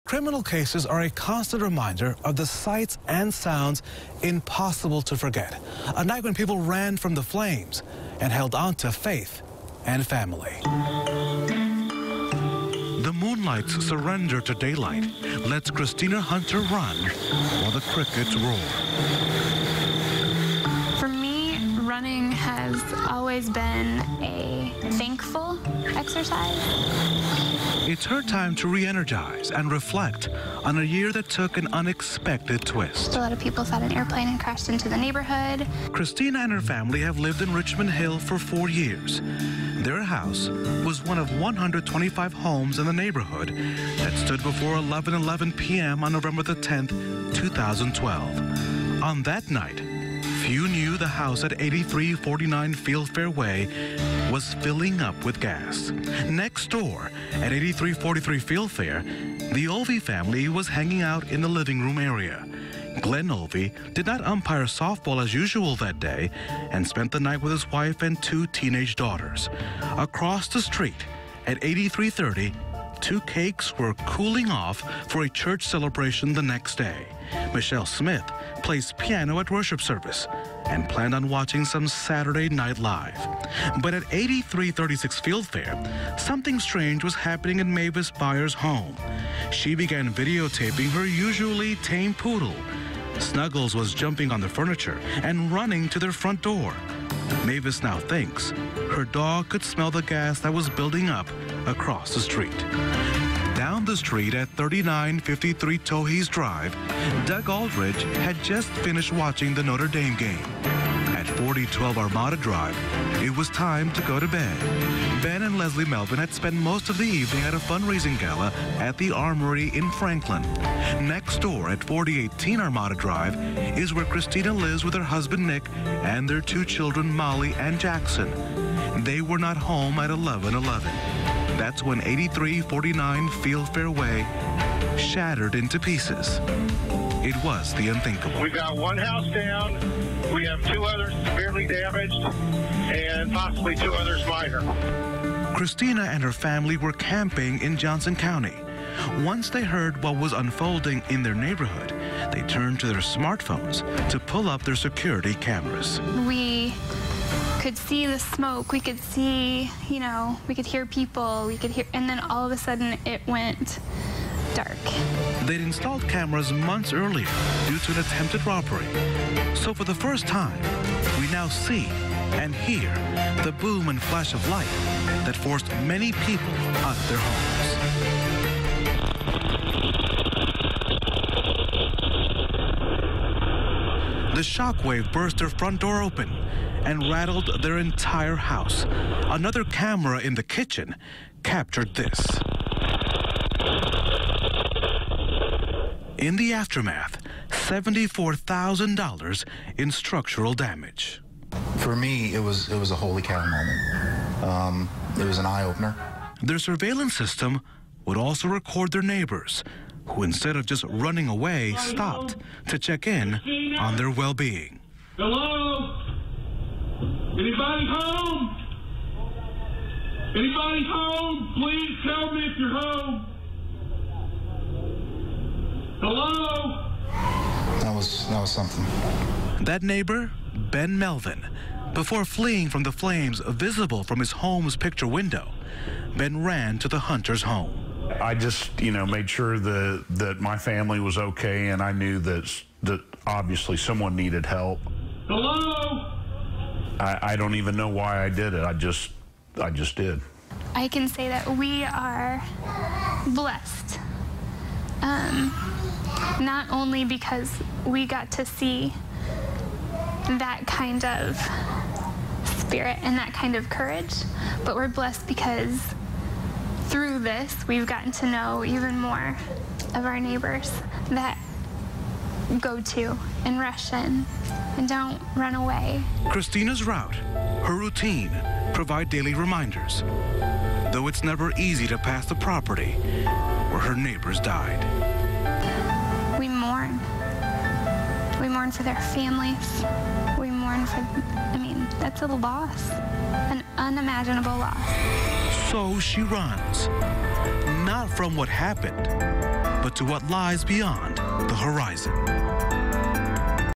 Criminal cases are a constant reminder of the sights and sounds impossible to forget. A night when people ran from the flames and held on to faith and family. The moonlight's surrender to daylight lets Christina Hunter run while the crickets roar. For me, running has always been a thankful exercise. It's her time to re-energize and reflect on a year that took an unexpected twist. A lot of people thought an airplane had crashed into the neighborhood. Christina and her family have lived in Richmond Hill for 4 years. Their house was one of 125 homes in the neighborhood that stood before 11:11 p.m. on November the 10th, 2012. On that night, few knew the house at 8349 Fieldfair Way was filling up with gas. Next door, at 8343 Fieldfair, the Olvey family was hanging out in the living room area. Glenn Olvey did not umpire softball as usual that day and spent the night with his wife and 2 teenage daughters. Across the street, at 8330, 2 cakes were cooling off for a church celebration the next day. Michelle Smith plays piano at worship service and planned on watching some Saturday Night Live. But at 8336 Fieldfair, something strange was happening in Mavis Byers' home. She began videotaping her usually tame poodle. Snuggles was jumping on the furniture and running to their front door. Mavis now thinks her dog could smell the gas that was building up across the street. Down the street at 3953 Towhees Drive, Doug Aldridge had just finished watching the Notre Dame game. At 4012 Armada Drive, it was time to go to bed. Ben and Leslie Melvin had spent most of the evening at a fundraising gala at the Armory in Franklin. Next door at 4018 Armada Drive is where Christina lives with her husband Nick and their 2 children Molly and Jackson. They were not home at 11:11. That's when 8349 Fieldfair Way shattered into pieces. It was the unthinkable. We've got 1 house down. We have 2 others severely damaged and possibly 2 others minor. Christina and her family were camping in Johnson County. Once they heard what was unfolding in their neighborhood, they turned to their smartphones to pull up their security cameras. We could see the smoke, we could see, we could hear people, and then all of a sudden it went dark. They'd installed cameras months earlier due to an attempted robbery. So for the first time, we now see and hear the boom and flash of light that forced many people out of their homes. The shockwave burst their front door open and rattled their entire house. Another camera in the kitchen captured this. In the aftermath, $74,000 in structural damage. For me, it was a holy cow moment. It was an eye-opener. Their surveillance system would also record their neighbors, who instead of just running away, stopped to check in on their well-being. Hello? Anybody home? Anybody home? Please tell me if you're home. Hello? That was something. That neighbor, Ben Melvin, before fleeing from the flames visible from his home's picture window, Ben ran to the Hunter's home. I just, made sure that my family was okay, and I knew that obviously someone needed help. Hello? I don't even know why I did it. I just did. I can say that we are blessed. Not only because we got to see that kind of spirit and that kind of courage, but we're blessed because through this, we've gotten to know even more of our neighbors that go to and rush in and don't run away. Christina's route, her routine, provide daily reminders, though it's never easy to pass the property where her neighbors died. We mourn. We mourn for their families. We mourn for, that's a loss, an unimaginable loss. So she runs, not from what happened, but to what lies beyond the horizon.